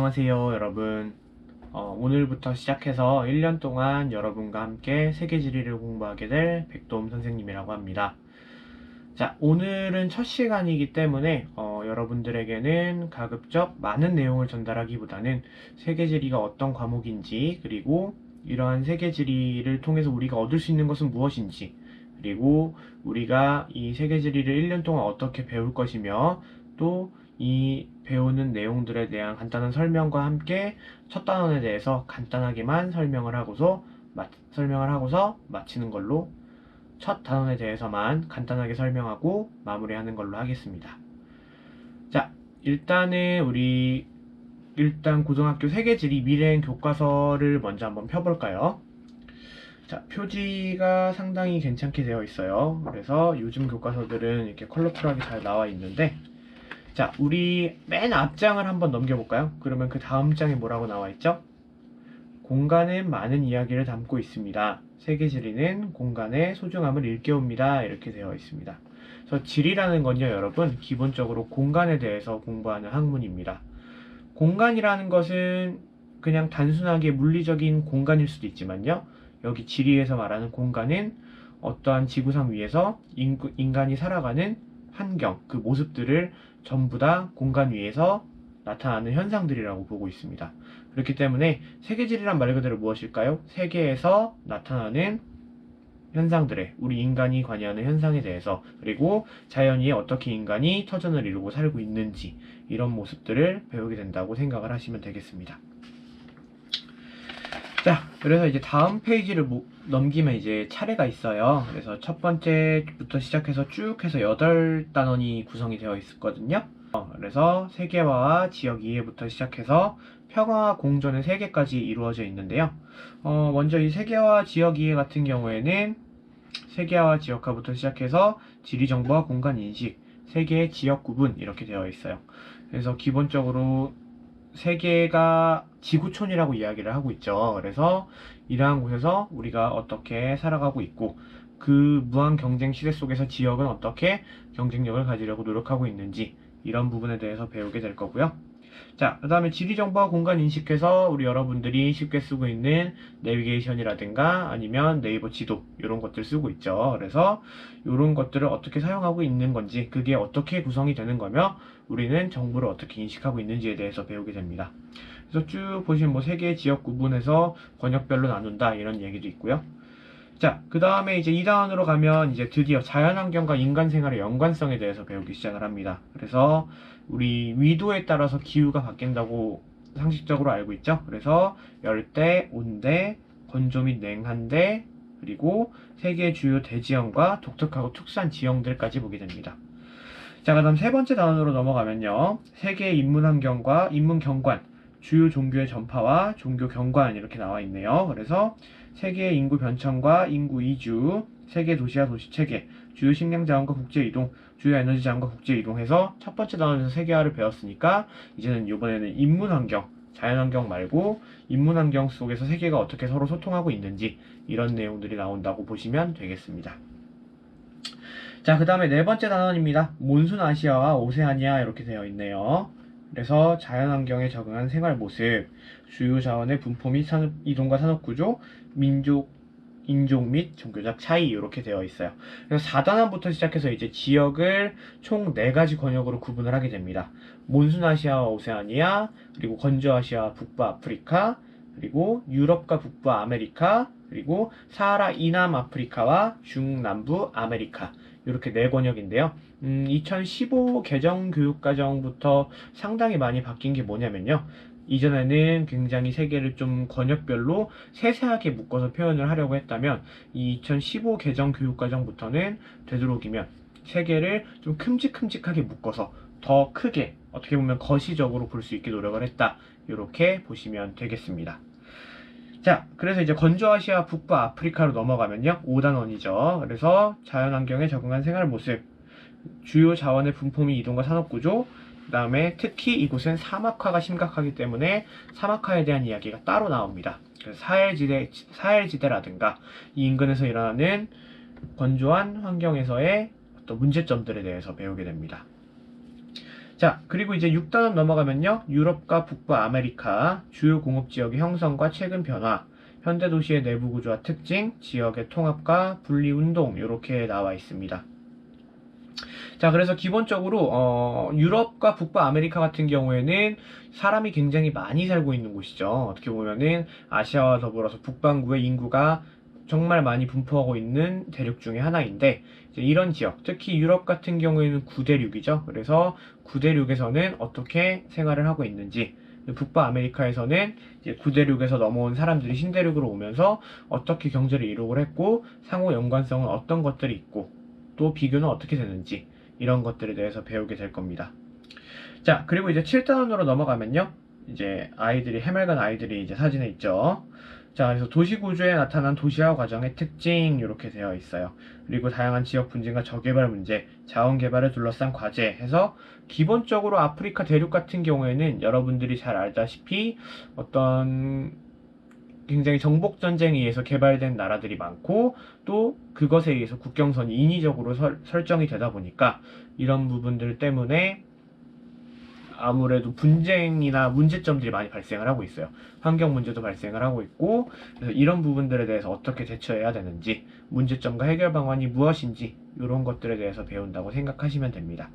안녕하세요, 여러분. 오늘부터 시작해서 1년 동안 여러분과 함께 세계지리를 공부하게 될 백도움 선생님이라고 합니다. 자, 오늘은 첫 시간이기 때문에 여러분들에게는 가급적 많은 내용을 전달하기보다는 세계지리가 어떤 과목인지, 그리고 이러한 세계지리를 통해서 우리가 얻을 수 있는 것은 무엇인지, 그리고 우리가 이 세계지리를 1년 동안 어떻게 배울 것이며, 또 이 배우는 내용들에 대한 간단한 설명과 함께 첫 단원에 대해서 간단하게만 설명을 하고서 마치는 걸로, 첫 단원에 대해서만 간단하게 설명하고 마무리하는 걸로 하겠습니다. 자, 일단 고등학교 세계지리 미래행 교과서를 먼저 한번 펴볼까요? 자, 표지가 상당히 괜찮게 되어 있어요. 그래서 요즘 교과서들은 이렇게 컬러풀하게 잘 나와 있는데, 자, 우리 맨 앞장을 한번 넘겨볼까요? 그러면 그 다음 장에 뭐라고 나와 있죠? 공간은 많은 이야기를 담고 있습니다. 세계지리는 공간의 소중함을 일깨웁니다. 이렇게 되어 있습니다. 그래서 지리라는 건요, 여러분, 기본적으로 공간에 대해서 공부하는 학문입니다. 공간이라는 것은 그냥 단순하게 물리적인 공간일 수도 있지만요, 여기 지리에서 말하는 공간은 어떠한 지구상 위에서 인간이 살아가는 환경, 그 모습들을 전부 다 공간 위에서 나타나는 현상들이라고 보고 있습니다. 그렇기 때문에 세계지리란 말 그대로 무엇일까요? 세계에서 나타나는 현상들에, 우리 인간이 관여하는 현상에 대해서, 그리고 자연 위에 어떻게 인간이 터전을 이루고 살고 있는지, 이런 모습들을 배우게 된다고 생각을 하시면 되겠습니다. 자, 그래서 이제 다음 페이지를 넘기면 이제 차례가 있어요. 그래서 첫 번째부터 시작해서 쭉 해서 8단원이 구성이 되어 있었거든요. 그래서 세계화와 지역 이해부터 시작해서 평화와 공존의 3개까지 이루어져 있는데요. 먼저 이 세계화 지역 이해 같은 경우에는 세계화와 지역화부터 시작해서 지리정보와 공간인식, 세계의 지역 구분 이렇게 되어 있어요. 그래서 기본적으로 세계가 지구촌이라고 이야기를 하고 있죠. 그래서 이러한 곳에서 우리가 어떻게 살아가고 있고, 그 무한 경쟁 시대 속에서 지역은 어떻게 경쟁력을 가지려고 노력하고 있는지, 이런 부분에 대해서 배우게 될 거고요. 자, 그 다음에 지리정보와 공간 인식해서 우리 여러분들이 쉽게 쓰고 있는 내비게이션이라든가 아니면 네이버 지도, 이런 것들 쓰고 있죠. 그래서 이런 것들을 어떻게 사용하고 있는 건지, 그게 어떻게 구성이 되는 거며 우리는 정보를 어떻게 인식하고 있는지에 대해서 배우게 됩니다. 그래서 쭉 보시면 뭐 세계의 지역 구분해서 번역별로 나눈다, 이런 얘기도 있고요. 자, 그 다음에 이제 2단원으로 가면 이제 드디어 자연환경과 인간 생활의 연관성에 대해서 배우기 시작을 합니다. 그래서 우리 위도에 따라서 기후가 바뀐다고 상식적으로 알고 있죠. 그래서 열대, 온대, 건조 및 냉한대, 그리고 세계의 주요 대지형과 독특하고 특수한 지형들까지 보게 됩니다. 자, 그 다음 세 번째 단원으로 넘어가면요, 세계의 인문환경과 인문경관, 주요 종교의 전파와 종교 경관, 이렇게 나와 있네요. 그래서 세계의 인구 변천과 인구 이주, 세계 도시와 도시체계, 주요 식량 자원과 국제 이동, 주요 에너지 자원과 국제 이동해서 첫 번째 단원에서 세계화를 배웠으니까 이제는 이번에는 인문환경, 자연환경 말고 인문환경 속에서 세계가 어떻게 서로 소통하고 있는지, 이런 내용들이 나온다고 보시면 되겠습니다. 자, 그 다음에 네 번째 단원입니다. 몬순 아시아와 오세아니아, 이렇게 되어 있네요. 그래서 자연환경에 적응한 생활 모습, 주요 자원의 분포 및 이동과 산업구조, 민족, 인종 및 종교적 차이, 이렇게 되어 있어요. 그래서 4단원부터 시작해서 이제 지역을 총 4가지 권역으로 구분을 하게 됩니다. 몬순 아시아와 오세아니아, 그리고 건조 아시아와 북부 아프리카, 그리고 유럽과 북부 아메리카, 그리고 사하라 이남 아프리카와 중남부 아메리카, 이렇게 4권역인데요. 2015 개정교육과정부터 상당히 많이 바뀐 게 뭐냐면요, 이전에는 굉장히 세계를 좀 권역별로 세세하게 묶어서 표현을 하려고 했다면, 이 2015 개정 교육과정부터는 되도록이면 세계를 좀 큼직큼직하게 묶어서 더 크게, 어떻게 보면 거시적으로 볼 수 있게 노력을 했다, 이렇게 보시면 되겠습니다. 자, 그래서 이제 건조아시아 북부 아프리카로 넘어가면요, 5단원이죠. 그래서 자연환경에 적응한 생활 모습, 주요 자원의 분포 및 이동과 산업구조, 그 다음에 특히 이곳은 사막화가 심각하기 때문에 사막화에 대한 이야기가 따로 나옵니다. 그래서 사헬지대라든가 이 인근에서 일어나는 건조한 환경에서의 어떤 문제점들에 대해서 배우게 됩니다. 자, 그리고 이제 6단원 넘어가면요. 유럽과 북부 아메리카, 주요 공업지역의 형성과 최근 변화, 현대도시의 내부 구조와 특징, 지역의 통합과 분리운동, 이렇게 나와 있습니다. 자, 그래서 기본적으로 유럽과 북부 아메리카 같은 경우에는 사람이 굉장히 많이 살고 있는 곳이죠. 어떻게 보면은 아시아와 더불어서 북반구의 인구가 정말 많이 분포하고 있는 대륙 중에 하나인데, 이제 이런 지역, 특히 유럽 같은 경우에는 구대륙이죠. 그래서 구대륙에서는 어떻게 생활을 하고 있는지, 북부 아메리카에서는 이제 구대륙에서 넘어온 사람들이 신대륙으로 오면서 어떻게 경제를 이룩을 했고, 상호 연관성은 어떤 것들이 있고, 또 비교는 어떻게 되는지, 이런 것들에 대해서 배우게 될 겁니다. 자, 그리고 이제 7단원으로 넘어가면요. 이제 해맑은 아이들이 이제 사진에 있죠. 자, 그래서 도시 구조에 나타난 도시화 과정의 특징, 이렇게 되어 있어요. 그리고 다양한 지역 분쟁과 저개발 문제, 자원 개발을 둘러싼 과제 해서, 기본적으로 아프리카 대륙 같은 경우에는 여러분들이 잘 알다시피 어떤 굉장히 정복 전쟁에 의해서 개발된 나라들이 많고, 또 그것에 의해서 국경선이 인위적으로 설정이 되다 보니까 이런 부분들 때문에 아무래도 분쟁이나 문제점들이 많이 발생을 하고 있어요. 환경 문제도 발생을 하고 있고, 그래서 이런 부분들에 대해서 어떻게 대처해야 되는지, 문제점과 해결 방안이 무엇인지, 이런 것들에 대해서 배운다고 생각하시면 됩니다.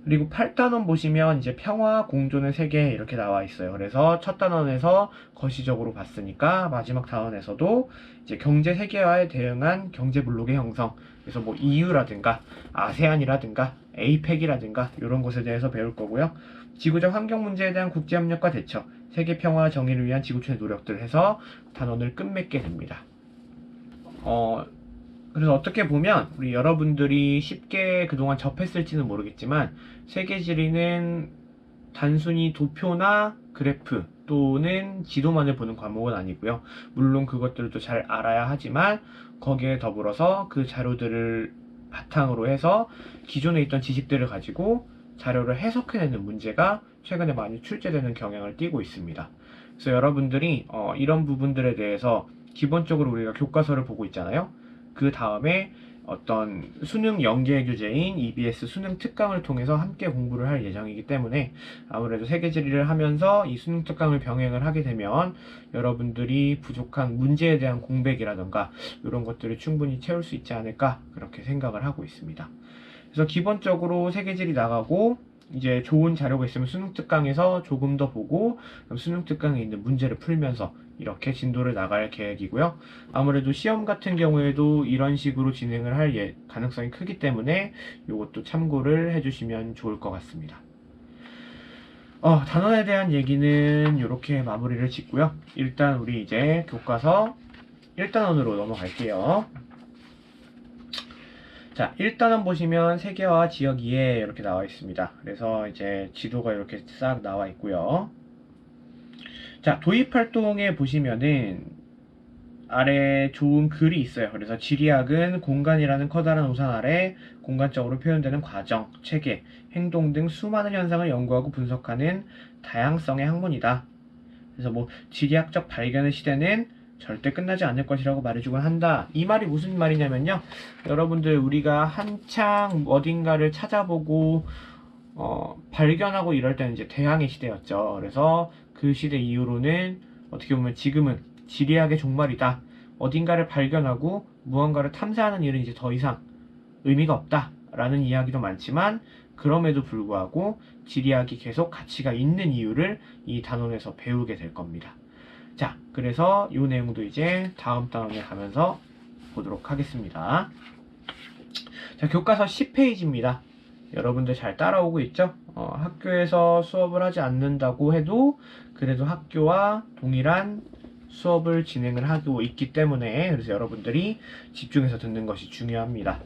그리고 8단원 보시면 이제 평화 공존의 세계 이렇게 나와 있어요. 그래서 첫 단원에서 거시적으로 봤으니까 마지막 단원에서도 이제 경제 세계화에 대응한 경제 블록의 형성, 그래서 뭐 EU라든가 아세안이라든가 에이펙이라든가 이런 곳에 대해서 배울 거고요. 지구적 환경 문제에 대한 국제 협력과 대처, 세계 평화 정의를 위한 지구촌의 노력들 해서 단원을 끝맺게 됩니다. 그래서 어떻게 보면 우리 여러분들이 쉽게 그동안 접했을지는 모르겠지만, 세계지리는 단순히 도표나 그래프 또는 지도만을 보는 과목은 아니고요. 물론 그것들도 잘 알아야 하지만, 거기에 더불어서 그 자료들을 바탕으로 해서 기존에 있던 지식들을 가지고 자료를 해석해내는 문제가 최근에 많이 출제되는 경향을 띠고 있습니다. 그래서 여러분들이 이런 부분들에 대해서 기본적으로 우리가 교과서를 보고 있잖아요. 그 다음에 어떤 수능 연계 교재인 EBS 수능 특강을 통해서 함께 공부를 할 예정이기 때문에, 아무래도 세계지리를 하면서 이 수능 특강을 병행을 하게 되면 여러분들이 부족한 문제에 대한 공백이라던가 이런 것들을 충분히 채울 수 있지 않을까, 그렇게 생각을 하고 있습니다. 그래서 기본적으로 세계지리 나가고 이제 좋은 자료가 있으면 수능 특강에서 조금 더 보고, 그럼 수능 특강에 있는 문제를 풀면서 이렇게 진도를 나갈 계획이고요. 아무래도 시험 같은 경우에도 이런 식으로 진행을 할 가능성이 크기 때문에 이것도 참고를 해주시면 좋을 것 같습니다. 단원에 대한 얘기는 이렇게 마무리를 짓고요. 일단 우리 이제 교과서 1단원으로 넘어갈게요. 자, 1단원 보시면 세계화 지역 이해 이렇게 나와 있습니다. 그래서 이제 지도가 이렇게 싹 나와 있고요. 자, 도입 활동에 보시면은 아래 좋은 글이 있어요. 그래서 지리학은 공간이라는 커다란 우산 아래 공간적으로 표현되는 과정, 체계, 행동 등 수많은 현상을 연구하고 분석하는 다양성의 학문이다. 그래서 뭐 지리학적 발견의 시대는 절대 끝나지 않을 것이라고 말해주곤 한다. 이 말이 무슨 말이냐면요, 여러분들 우리가 한창 어딘가를 찾아보고 발견하고 이럴 때는 이제 대항해 시대였죠. 그래서 그 시대 이후로는 어떻게 보면 지금은 지리학의 종말이다. 어딘가를 발견하고 무언가를 탐사하는 일은 이제 더 이상 의미가 없다 라는 이야기도 많지만, 그럼에도 불구하고 지리학이 계속 가치가 있는 이유를 이 단원에서 배우게 될 겁니다. 자, 그래서 이 내용도 이제 다음 단원에 가면서 보도록 하겠습니다. 자, 교과서 10페이지입니다. 여러분들 잘 따라오고 있죠? 학교에서 수업을 하지 않는다고 해도 그래도 학교와 동일한 수업을 진행을 하고 있기 때문에, 그래서 여러분들이 집중해서 듣는 것이 중요합니다.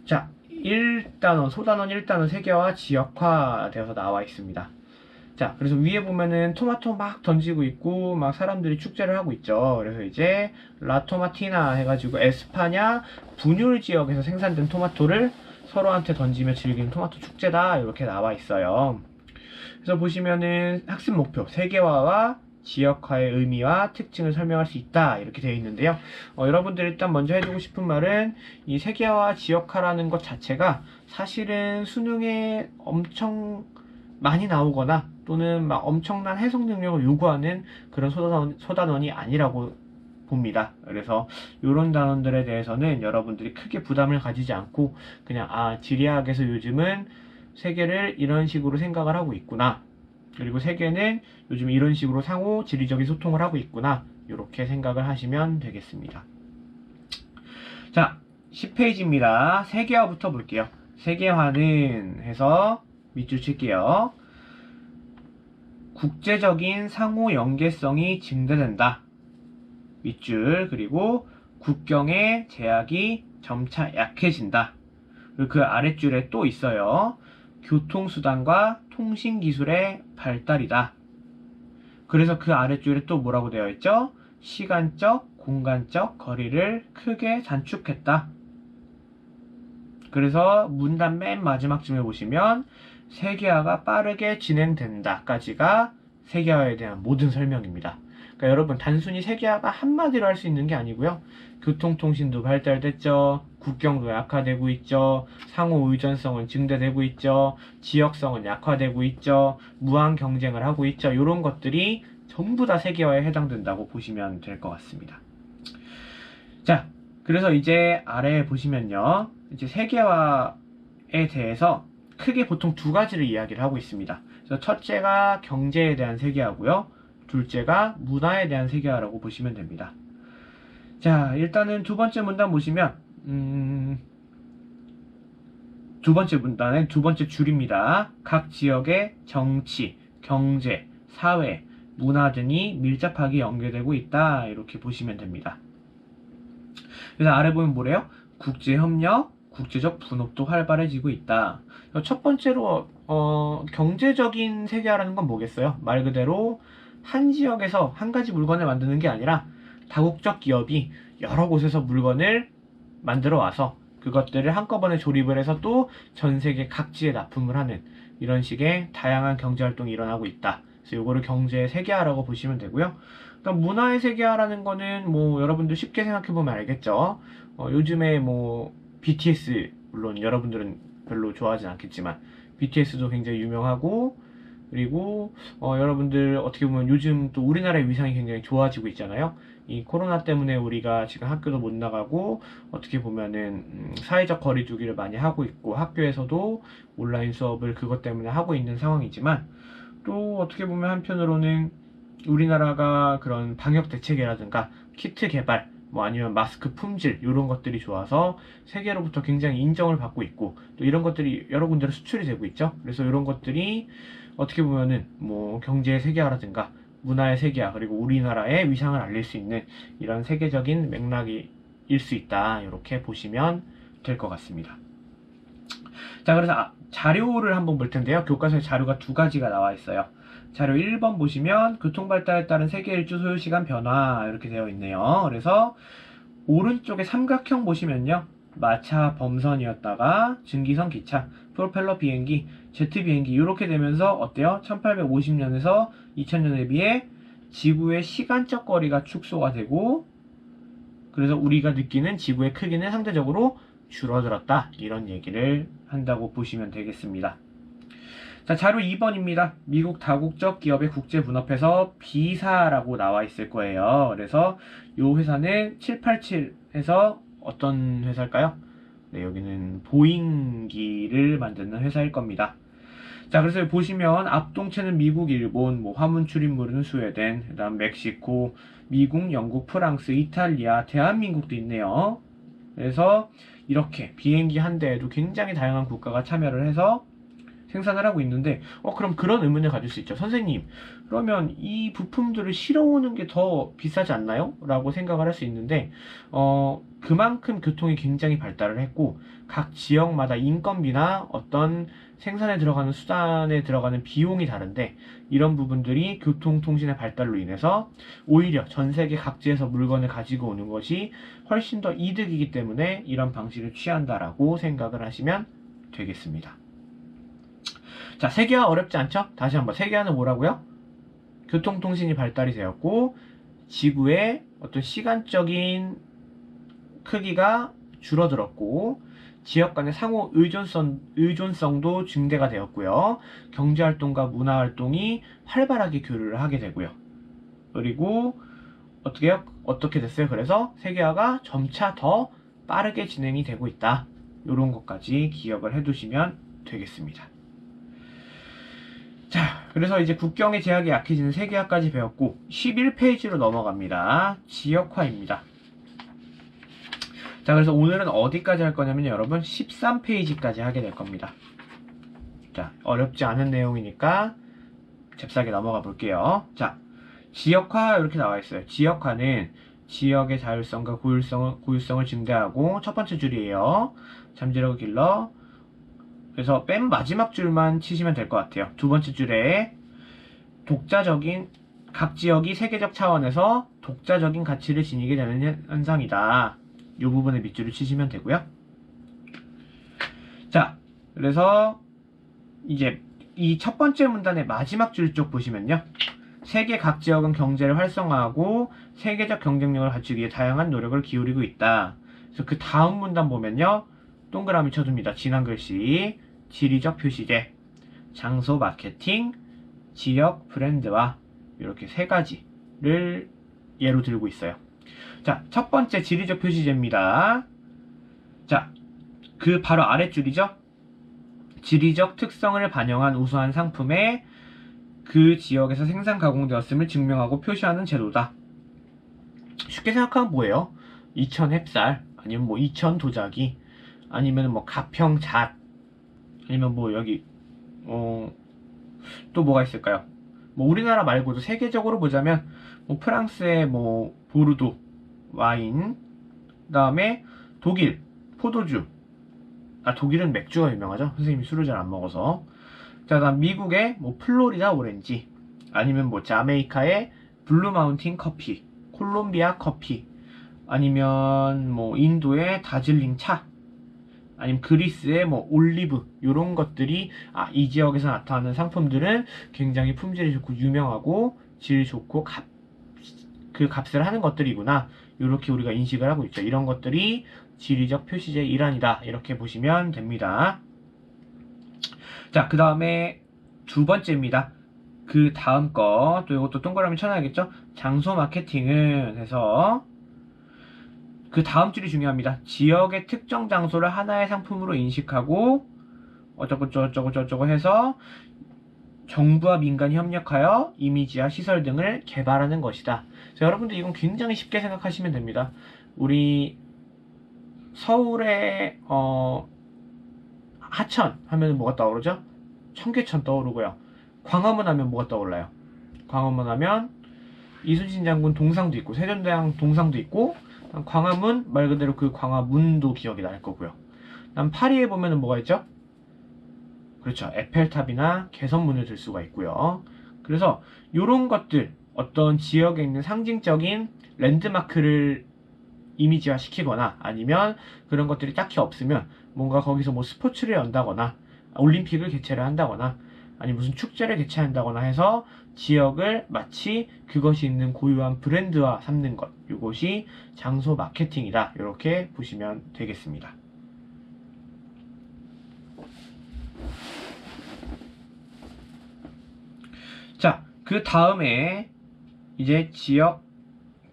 자, 1단원, 소단원 1단원 세계화 지역화 되어서 나와 있습니다. 자, 그래서 위에 보면은 토마토 막 던지고 있고 막 사람들이 축제를 하고 있죠. 그래서 이제 라토마티나 해가지고 에스파냐 분율 지역에서 생산된 토마토를 서로한테 던지며 즐기는 토마토 축제다, 이렇게 나와 있어요. 그래서 보시면은 학습 목표 세계화와 지역화의 의미와 특징을 설명할 수 있다 이렇게 되어 있는데요. 여러분들 일단 먼저 해주고 싶은 말은 이 세계화 지역화라는 것 자체가 사실은 수능에 엄청 많이 나오거나 또는 막 엄청난 해석 능력을 요구하는 그런 소단원이 아니라고 봅니다. 그래서 이런 단원들에 대해서는 여러분들이 크게 부담을 가지지 않고 그냥 지리학에서 요즘은 세계를 이런 식으로 생각을 하고 있구나. 그리고 세계는 요즘 이런 식으로 상호 지리적인 소통을 하고 있구나. 이렇게 생각을 하시면 되겠습니다. 자, 10페이지입니다. 세계화부터 볼게요. 세계화는 해서 밑줄 칠게요. 국제적인 상호 연계성이 증대된다. 밑줄. 그리고 국경의 제약이 점차 약해진다. 그리고 그 아랫줄에 또 있어요. 교통수단과 통신기술의 발달이다. 그래서 그 아랫줄에 또 뭐라고 되어 있죠? 시간적, 공간적 거리를 크게 단축했다. 그래서 문단 맨 마지막쯤에 보시면 세계화가 빠르게 진행된다까지가 세계화에 대한 모든 설명입니다. 그러니까 여러분 단순히 세계화가 한마디로 할 수 있는 게 아니고요. 교통통신도 발달됐죠. 국경도 약화되고 있죠. 상호 의존성은 증대되고 있죠. 지역성은 약화되고 있죠. 무한 경쟁을 하고 있죠. 이런 것들이 전부 다 세계화에 해당된다고 보시면 될 것 같습니다. 자, 그래서 이제 아래에 보시면요. 이제 세계화에 대해서 크게 보통 두 가지를 이야기를 하고 있습니다. 그래서 첫째가 경제에 대한 세계화고요. 둘째가 문화에 대한 세계화라고 보시면 됩니다. 자, 일단은 두 번째 문단 보시면 두 번째 문단의 두 번째 줄입니다. 각 지역의 정치, 경제, 사회, 문화 등이 밀접하게 연계되고 있다. 이렇게 보시면 됩니다. 그래서 아래 보면 뭐래요? 국제협력, 국제적 분업도 활발해지고 있다. 첫 번째로 경제적인 세계화라는 건 뭐겠어요? 말 그대로 한 지역에서 한 가지 물건을 만드는 게 아니라 다국적 기업이 여러 곳에서 물건을 만들어 와서 그것들을 한꺼번에 조립을 해서 또 전 세계 각지에 납품을 하는 이런 식의 다양한 경제활동이 일어나고 있다. 그래서 이거를 경제의 세계화라고 보시면 되고요. 그다음 문화의 세계화라는 거는 뭐 여러분들 쉽게 생각해보면 알겠죠. 요즘에 뭐 BTS 물론 여러분들은 별로 좋아하진 않겠지만 BTS도 굉장히 유명하고 그리고 여러분들 어떻게 보면 요즘 또 우리나라의 위상이 굉장히 좋아지고 있잖아요. 이 코로나 때문에 우리가 지금 학교도 못 나가고 어떻게 보면은 사회적 거리두기를 많이 하고 있고 학교에서도 온라인 수업을 그것 때문에 하고 있는 상황이지만 또 어떻게 보면 한편으로는 우리나라가 그런 방역 대책이라든가 키트 개발 뭐 아니면 마스크 품질 이런 것들이 좋아서 세계로부터 굉장히 인정을 받고 있고 또 이런 것들이 여러 군데로 수출이 되고 있죠. 그래서 이런 것들이 어떻게 보면은 뭐 경제의 세계화라든가 문화의 세계화 그리고 우리나라의 위상을 알릴 수 있는 이런 세계적인 맥락일 수 있다. 이렇게 보시면 될 것 같습니다. 자, 그래서 자료를 한번 볼 텐데요. 교과서에 자료가 두 가지가 나와 있어요. 자료 1번 보시면 교통발달에 따른 세계 일주 소요시간 변화 이렇게 되어 있네요. 그래서 오른쪽에 삼각형 보시면요. 마차 범선이었다가 증기선 기차, 프로펠러 비행기, 제트 비행기 이렇게 되면서 어때요? 1850년에서 2000년에 비해 지구의 시간적 거리가 축소가 되고 그래서 우리가 느끼는 지구의 크기는 상대적으로 줄어들었다. 이런 얘기를 한다고 보시면 되겠습니다. 자, 자료 2번입니다. 미국 다국적 기업의 국제 분업해서 B사라고 나와 있을 거예요. 그래서 이 회사는 787에서 어떤 회사일까요? 네, 여기는 보잉기를 만드는 회사일 겁니다. 자, 그래서 보시면 앞동체는 미국, 일본, 뭐 화물 출입물은 스웨덴, 그다음 멕시코, 미국, 영국, 프랑스, 이탈리아, 대한민국도 있네요. 그래서 이렇게 비행기 한 대에도 굉장히 다양한 국가가 참여를 해서 생산을 하고 있는데 그럼 그런 의문을 가질 수 있죠. 선생님, 그러면 이 부품들을 실어오는 게 더 비싸지 않나요? 라고 생각을 할 수 있는데 그만큼 교통이 굉장히 발달을 했고 각 지역마다 인건비나 어떤 생산에 들어가는 수단에 들어가는 비용이 다른데 이런 부분들이 교통통신의 발달로 인해서 오히려 전 세계 각지에서 물건을 가지고 오는 것이 훨씬 더 이득이기 때문에 이런 방식을 취한다라고 생각을 하시면 되겠습니다. 자, 세계화 어렵지 않죠? 다시 한번 세계화는 뭐라고요? 교통통신이 발달이 되었고 지구의 어떤 시간적인 크기가 줄어들었고 지역 간의 상호 의존성도 증대가 되었고요. 경제활동과 문화활동이 활발하게 교류를 하게 되고요. 그리고 어떻게 됐어요? 그래서 세계화가 점차 더 빠르게 진행이 되고 있다. 이런 것까지 기억을 해두시면 되겠습니다. 자, 그래서 이제 국경의 제약이 약해지는 세계화까지 배웠고 11페이지로 넘어갑니다. 지역화입니다. 자, 그래서 오늘은 어디까지 할 거냐면 여러분 13페이지까지 하게 될 겁니다. 자, 어렵지 않은 내용이니까 잽싸게 넘어가 볼게요. 자, 지역화 이렇게 나와 있어요. 지역화는 지역의 자율성과 고유성을 증대하고 첫 번째 줄이에요. 잠재력을 길러. 그래서 맨 마지막 줄만 치시면 될 것 같아요. 두 번째 줄에 각 지역이 세계적 차원에서 독자적인 가치를 지니게 되는 현상이다. 이 부분에 밑줄을 치시면 되고요. 자, 그래서 이제 이 첫 번째 문단의 마지막 줄 쪽 보시면요. 세계 각 지역은 경제를 활성화하고 세계적 경쟁력을 갖추기 위해 다양한 노력을 기울이고 있다. 그래서 그 다음 문단 보면요. 동그라미 쳐둡니다. 진한 글씨, 지리적 표시제, 장소 마케팅, 지역 브랜드화 이렇게 세 가지를 예로 들고 있어요. 자, 첫 번째 지리적 표시제입니다. 자, 그 바로 아랫줄이죠. 지리적 특성을 반영한 우수한 상품에 그 지역에서 생산 가공되었음을 증명하고 표시하는 제도다. 쉽게 생각하면 뭐예요? 이천 햅쌀, 아니면 뭐 이천 도자기, 아니면 뭐 가평 잣, 아니면 뭐 여기 또 뭐가 있을까요? 뭐 우리나라 말고도 세계적으로 보자면 뭐 프랑스의 뭐 보르도 와인, 그다음에 독일 포도주. 독일은 맥주가 유명하죠. 선생님이 술을 잘 안 먹어서. 자, 다음 미국의 뭐 플로리다 오렌지, 아니면 뭐 자메이카의 블루 마운틴 커피, 콜롬비아 커피, 아니면 뭐 인도의 다즐링 차, 아니면 그리스의 뭐 올리브, 요런 것들이 이 지역에서 나타나는 상품들은 굉장히 품질이 좋고 유명하고 질 좋고 그 값을 하는 것들이구나. 이렇게 우리가 인식을 하고 있죠. 이런 것들이 지리적 표시제의 일환이다. 이렇게 보시면 됩니다. 자, 그 다음에 두 번째입니다. 그 다음 거, 또 이것도 동그라미 쳐놔야겠죠? 장소 마케팅은 해서 그 다음 줄이 중요합니다. 지역의 특정 장소를 하나의 상품으로 인식하고 어쩌고 저쩌고 해서 정부와 민간이 협력하여 이미지와 시설 등을 개발하는 것이다. 자, 여러분들 이건 굉장히 쉽게 생각하시면 됩니다. 우리 서울의 하천 하면 뭐가 떠오르죠? 청계천 떠오르고요. 광화문 하면 뭐가 떠올라요? 광화문 하면 이순신 장군 동상도 있고 세종대왕 동상도 있고 광화문 말 그대로 그 광화문도 기억이 날 거고요. 다음 파리에 보면은 뭐가 있죠? 그렇죠. 에펠탑이나 개선문을 들 수가 있고요. 그래서 이런 것들, 어떤 지역에 있는 상징적인 랜드마크를 이미지화 시키거나 아니면 그런 것들이 딱히 없으면 뭔가 거기서 뭐 스포츠를 연다거나 올림픽을 개최를 한다거나 아니 무슨 축제를 개최한다거나 해서 지역을 마치 그것이 있는 고유한 브랜드화 삼는 것, 이것이 장소 마케팅이다. 이렇게 보시면 되겠습니다. 자, 그 다음에 이제 지역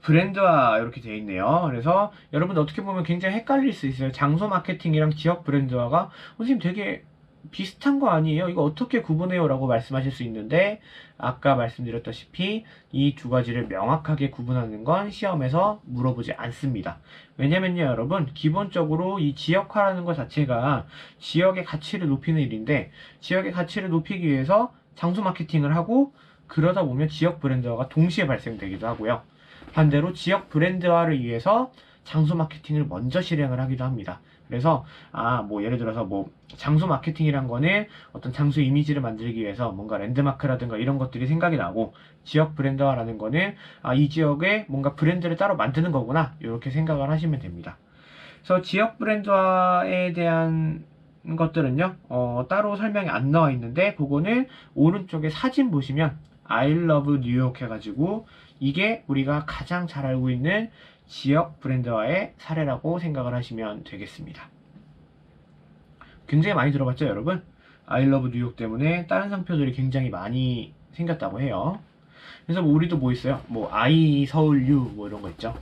브랜드화 이렇게 되어 있네요. 그래서 여러분 어떻게 보면 굉장히 헷갈릴 수 있어요. 장소 마케팅이랑 지역 브랜드화가 선생님 되게 비슷한 거 아니에요? 이거 어떻게 구분해요? 라고 말씀하실 수 있는데 아까 말씀드렸다시피 이 두 가지를 명확하게 구분하는 건 시험에서 물어보지 않습니다. 왜냐면요 여러분, 기본적으로 이 지역화라는 것 자체가 지역의 가치를 높이는 일인데 지역의 가치를 높이기 위해서 장소 마케팅을 하고 그러다 보면 지역 브랜드화가 동시에 발생되기도 하고요. 반대로 지역 브랜드화를 위해서 장소 마케팅을 먼저 실행을 하기도 합니다. 그래서 뭐 예를 들어서 뭐 장소 마케팅이란 거는 어떤 장소 이미지를 만들기 위해서 뭔가 랜드마크라든가 이런 것들이 생각이 나고 지역 브랜드화라는 거는 이 지역에 뭔가 브랜드를 따로 만드는 거구나 이렇게 생각을 하시면 됩니다. 그래서 지역 브랜드화에 대한 것들은요 따로 설명이 안 나와 있는데 그거는 오른쪽에 사진 보시면 I love 뉴욕 해가지고 이게 우리가 가장 잘 알고 있는 지역 브랜드화의 사례라고 생각을 하시면 되겠습니다. 굉장히 많이 들어봤죠, 여러분? I love 뉴욕 때문에 다른 상표들이 굉장히 많이 생겼다고 해요. 그래서 뭐 우리도 뭐 있어요? 뭐 I 서울 U 뭐 이런 거 있죠.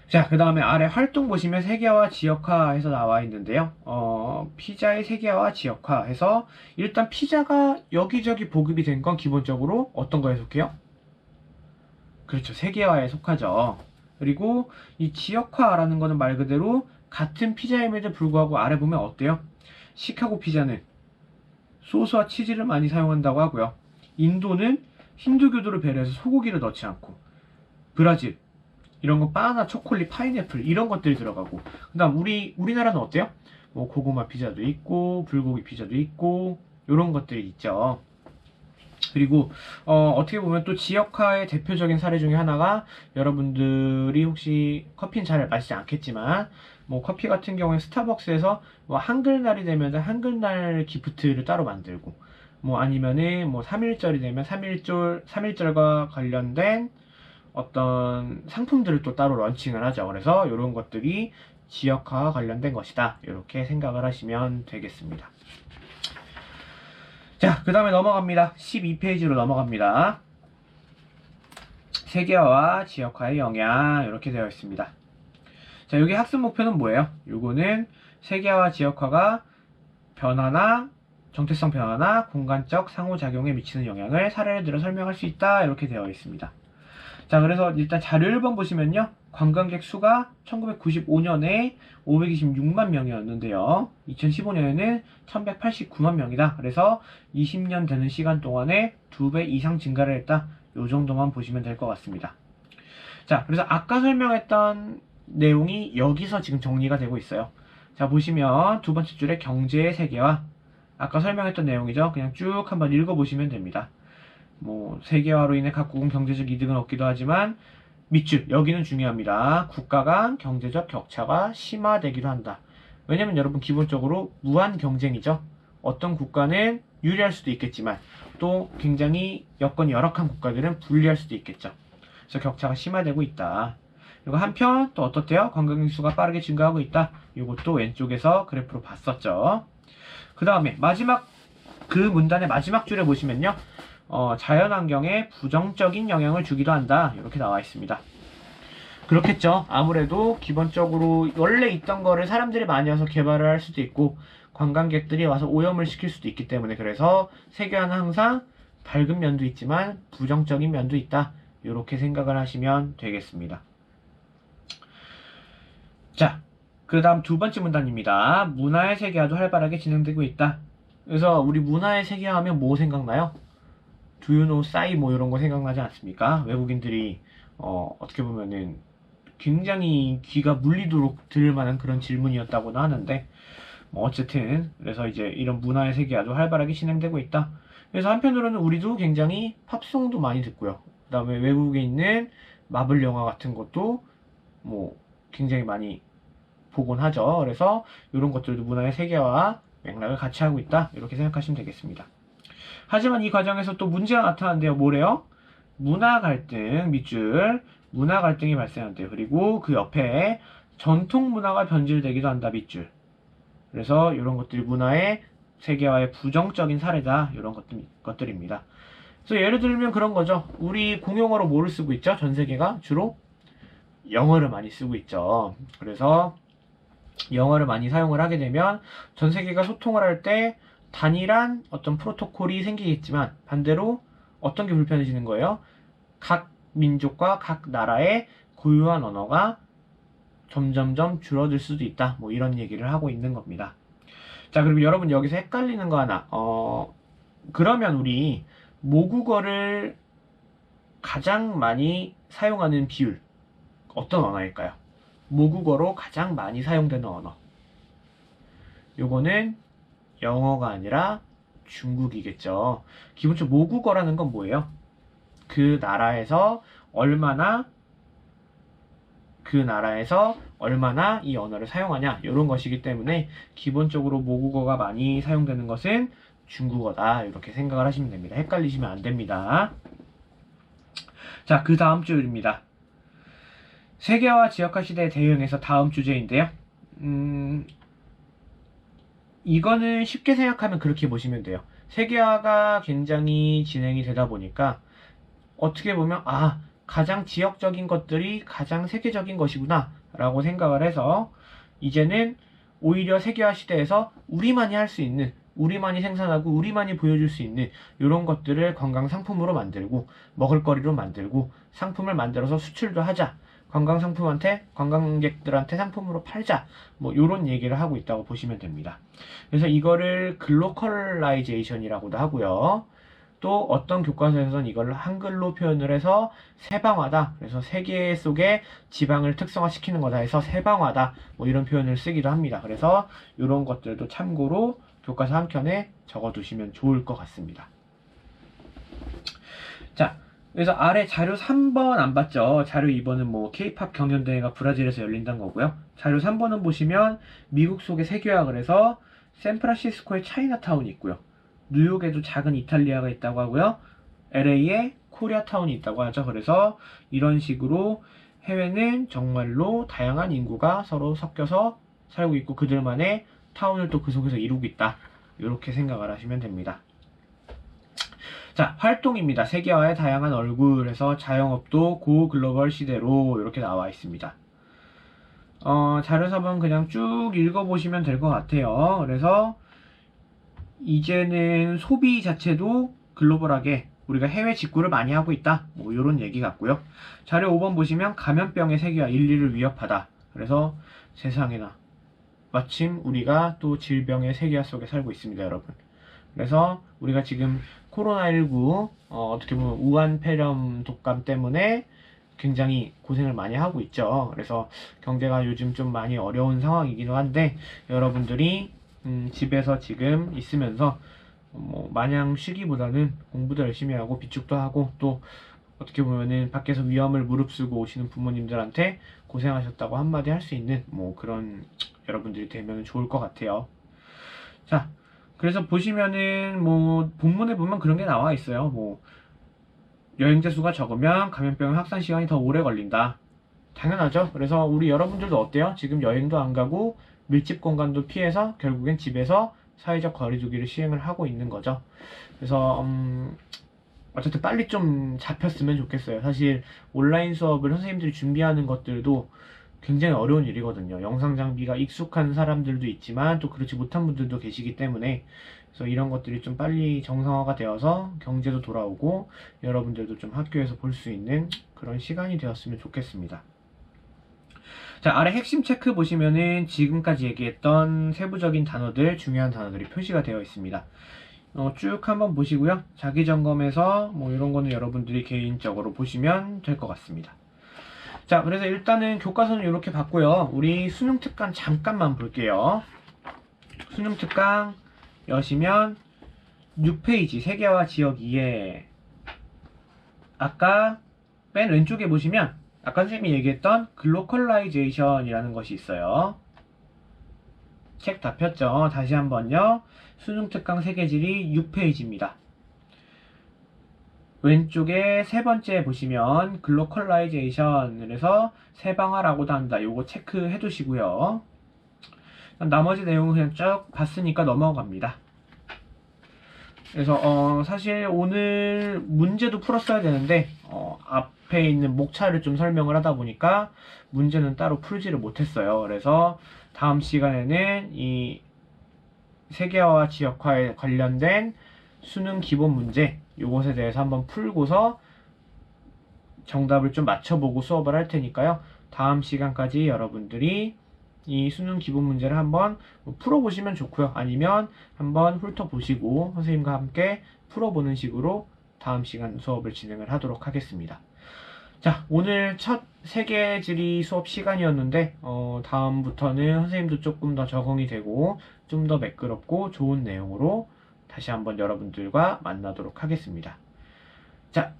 자, 그 다음에 아래 활동 보시면 세계화, 지역화 해서 나와 있는데요. 피자의 세계화, 지역화 해서 일단 피자가 여기저기 보급이 된 건 기본적으로 어떤 거에 속해요? 그렇죠. 세계화에 속하죠. 그리고 이 지역화라는 거는 말 그대로 같은 피자임에도 불구하고 아래 보면 어때요? 시카고 피자는 소스와 치즈를 많이 사용한다고 하고요. 인도는 힌두교도를 배려해서 소고기를 넣지 않고, 브라질 이런 거 바나나, 초콜릿, 파인애플 이런 것들이 들어가고, 그다음 우리나라는 어때요? 뭐 고구마 피자도 있고 불고기 피자도 있고 이런 것들이 있죠. 그리고 어떻게 보면 또 지역화의 대표적인 사례 중에 하나가, 여러분들이 혹시 커피는 잘 마시지 않겠지만 뭐 커피 같은 경우에 스타벅스에서 뭐 한글날이 되면 한글날 기프트를 따로 만들고, 뭐 아니면은 뭐 3.1절이 되면 3.1절과 관련된 어떤 상품들을 또 따로 런칭을 하죠. 그래서 이런 것들이 지역화와 관련된 것이다, 이렇게 생각을 하시면 되겠습니다. 자, 그 다음에 넘어갑니다. 12페이지로 넘어갑니다. 세계화와 지역화의 영향, 이렇게 되어 있습니다. 자, 여기 학습 목표는 뭐예요? 요거는 세계화와 지역화가 정체성 변화나 공간적 상호작용에 미치는 영향을 사례를 들어 설명할 수 있다, 이렇게 되어 있습니다. 자, 그래서 일단 자료 1번 보시면요, 관광객 수가 1995년에 526만 명이었는데요, 2015년에는 1189만 명이다. 그래서 20년 되는 시간 동안에 2배 이상 증가를 했다. 요 정도만 보시면 될 것 같습니다. 자, 그래서 아까 설명했던 내용이 여기서 지금 정리가 되고 있어요. 자, 보시면 두 번째 줄에 경제의 세계화, 아까 설명했던 내용이죠. 그냥 쭉 한번 읽어보시면 됩니다. 뭐 세계화로 인해 각국은 경제적 이득은 얻기도 하지만 밑줄, 여기는 중요합니다. 국가 간 경제적 격차가 심화되기도 한다. 왜냐면 여러분, 기본적으로 무한 경쟁이죠. 어떤 국가는 유리할 수도 있겠지만 또 굉장히 여건이 열악한 국가들은 불리할 수도 있겠죠. 그래서 격차가 심화되고 있다. 그리고 한편 또 어떻대요? 관광객 수가 빠르게 증가하고 있다. 이것도 왼쪽에서 그래프로 봤었죠. 그 다음에 마지막, 그 문단의 마지막 줄에 보시면요, 자연환경에 부정적인 영향을 주기도 한다, 이렇게 나와 있습니다. 그렇겠죠. 아무래도 기본적으로 원래 있던 거를 사람들이 많이 와서 개발을 할 수도 있고, 관광객들이 와서 오염을 시킬 수도 있기 때문에, 그래서 세계화는 항상 밝은 면도 있지만 부정적인 면도 있다, 이렇게 생각을 하시면 되겠습니다. 자, 그 다음 두 번째 문단입니다. 문화의 세계화도 활발하게 진행되고 있다. 그래서 우리 문화의 세계화하면 뭐 생각나요? Do you know 싸이 뭐 이런 거 생각나지 않습니까? 외국인들이 어떻게 보면은 굉장히 귀가 물리도록 들을 만한 그런 질문이었다고도 하는데, 뭐 어쨌든 그래서 이제 이런 문화의 세계화도 활발하게 진행되고 있다. 그래서 한편으로는 우리도 굉장히 팝송도 많이 듣고요. 그 다음에 외국에 있는 마블 영화 같은 것도 뭐 굉장히 많이 보곤 하죠. 그래서 이런 것들도 문화의 세계화와 맥락을 같이 하고 있다, 이렇게 생각하시면 되겠습니다. 하지만 이 과정에서 또 문제가 나타난대요. 뭐래요? 문화 갈등, 밑줄, 문화 갈등이 발생한대요. 그리고 그 옆에 전통 문화가 변질되기도 한다, 밑줄. 그래서 이런 것들이 문화의 세계화의 부정적인 사례다, 이런 것들입니다. 그래서 예를 들면 그런 거죠. 우리 공용어로 뭐를 쓰고 있죠? 전 세계가 주로 영어를 많이 쓰고 있죠. 그래서 영어를 많이 사용을 하게 되면 전 세계가 소통을 할 때 단일한 어떤 프로토콜이 생기겠지만, 반대로 어떤 게 불편해지는 거예요? 각 민족과 각 나라의 고유한 언어가 점점점 줄어들 수도 있다, 뭐 이런 얘기를 하고 있는 겁니다. 자, 그리고 여러분 여기서 헷갈리는 거 하나, 그러면 우리 모국어를 가장 많이 사용하는 비율, 어떤 언어일까요? 모국어로 가장 많이 사용되는 언어, 요거는 영어가 아니라 중국이겠죠. 기본적으로 모국어라는 건 뭐예요? 그 나라에서 얼마나 이 언어를 사용하냐, 이런 것이기 때문에 기본적으로 모국어가 많이 사용되는 것은 중국어다. 이렇게 생각을 하시면 됩니다. 헷갈리시면 안 됩니다. 자, 그 다음 줄입니다. 세계화 지역화 시대에 대응해서 다음 주제인데요. 이거는 쉽게 생각하면 그렇게 보시면 돼요. 세계화가 굉장히 진행이 되다 보니까 어떻게 보면 가장 지역적인 것들이 가장 세계적인 것이구나 라고 생각을 해서 이제는 오히려 세계화 시대에서 우리만이 할 수 있는, 우리만이 생산하고 우리만이 보여줄 수 있는 이런 것들을 관광 상품으로 만들고 먹을거리로 만들고 상품을 만들어서 수출도 하자, 관광 상품한테, 관광객들한테 상품으로 팔자, 뭐 이런 얘기를 하고 있다고 보시면 됩니다. 그래서 이거를 글로컬라이제이션이라고도 하고요. 또 어떤 교과서에서는 이걸 한글로 표현을 해서 세방화다. 그래서 세계 속에 지방을 특성화시키는 거다 해서 세방화다. 뭐 이런 표현을 쓰기도 합니다. 그래서 이런 것들도 참고로 교과서 한 켠에 적어두시면 좋을 것 같습니다. 자, 그래서 아래 자료 3번 안 봤죠? 자료 2번은 뭐 K-팝 경연대회가 브라질에서 열린다는 거고요. 자료 3번은 보시면 미국 속의 세계화, 그래서 샌프란시스코에 차이나타운이 있고요. 뉴욕에도 작은 이탈리아가 있다고 하고요. LA에 코리아타운이 있다고 하죠. 그래서 이런 식으로 해외는 정말로 다양한 인구가 서로 섞여서 살고 있고 그들만의 타운을 또 그 속에서 이루고 있다. 이렇게 생각을 하시면 됩니다. 자, 활동입니다. 세계화의 다양한 얼굴에서 자영업도 고글로벌 시대로 이렇게 나와 있습니다. 자료 4번 그냥 쭉 읽어보시면 될 것 같아요. 그래서 이제는 소비 자체도 글로벌하게 우리가 해외 직구를 많이 하고 있다. 뭐 이런 얘기 같고요. 자료 5번 보시면 감염병의 세계화 인류를 위협하다. 그래서 세상에나 마침 우리가 또 질병의 세계화 속에 살고 있습니다, 여러분. 그래서 우리가 지금 코로나19 어떻게 보면 우한 폐렴 독감 때문에 굉장히 고생을 많이 하고 있죠. 그래서 경제가 요즘 좀 많이 어려운 상황이기도 한데 여러분들이 집에서 지금 있으면서 뭐 마냥 쉬기보다는 공부도 열심히 하고 비축도 하고 또 어떻게 보면은 밖에서 위험을 무릅쓰고 오시는 부모님들한테 고생하셨다고 한마디 할 수 있는 뭐 그런 여러분들이 되면 좋을 것 같아요. 자, 그래서 보시면은 뭐 본문에 보면 그런 게 나와 있어요. 뭐 여행자 수가 적으면 감염병 확산 시간이 더 오래 걸린다. 당연하죠. 그래서 우리 여러분들도 어때요? 지금 여행도 안 가고 밀집 공간도 피해서 결국엔 집에서 사회적 거리두기를 시행을 하고 있는 거죠. 그래서 어쨌든 빨리 좀 잡혔으면 좋겠어요. 사실 온라인 수업을 선생님들이 준비하는 것들도 굉장히 어려운 일이거든요. 영상 장비가 익숙한 사람들도 있지만 또 그렇지 못한 분들도 계시기 때문에 그래서 이런 것들이 좀 빨리 정상화가 되어서 경제도 돌아오고 여러분들도 좀 학교에서 볼 수 있는 그런 시간이 되었으면 좋겠습니다. 자, 아래 핵심 체크 보시면은 지금까지 얘기했던 세부적인 단어들, 중요한 단어들이 표시가 되어 있습니다. 쭉 한번 보시고요. 자기 점검에서 뭐 이런 거는 여러분들이 개인적으로 보시면 될 것 같습니다. 자, 그래서 일단은 교과서는 이렇게 봤고요. 우리 수능 특강 잠깐만 볼게요. 수능 특강 여시면 6페이지 세계화 지역 2에 아까 맨 왼쪽에 보시면 아까 선생님이 얘기했던 글로컬라이제이션이라는 것이 있어요. 책 다 폈죠? 다시 한번요. 수능 특강 세계지리 6페이지입니다. 왼쪽에 세 번째 보시면 글로컬라이제이션을 해서 세방화라고도 한다. 요거 체크해 두시고요. 나머지 내용은 그냥 쭉 봤으니까 넘어갑니다. 그래서 사실 오늘 문제도 풀었어야 되는데 앞에 있는 목차를 좀 설명을 하다 보니까 문제는 따로 풀지를 못했어요. 그래서 다음 시간에는 이 세계화와 지역화에 관련된 수능 기본 문제 요것에 대해서 한번 풀고서 정답을 좀 맞춰보고 수업을 할 테니까요. 다음 시간까지 여러분들이 이 수능 기본 문제를 한번 풀어보시면 좋고요. 아니면 한번 훑어보시고 선생님과 함께 풀어보는 식으로 다음 시간 수업을 진행을 하도록 하겠습니다. 자, 오늘 첫 세계지리 수업 시간이었는데 다음부터는 선생님도 조금 더 적응이 되고 좀 더 매끄럽고 좋은 내용으로 다시 한번 여러분들과 만나도록 하겠습니다. 자,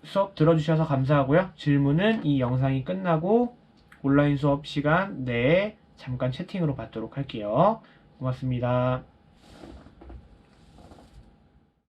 수업 들어주셔서 감사하고요. 질문은 이 영상이 끝나고 온라인 수업 시간 내에 잠깐 채팅으로 받도록 할게요. 고맙습니다.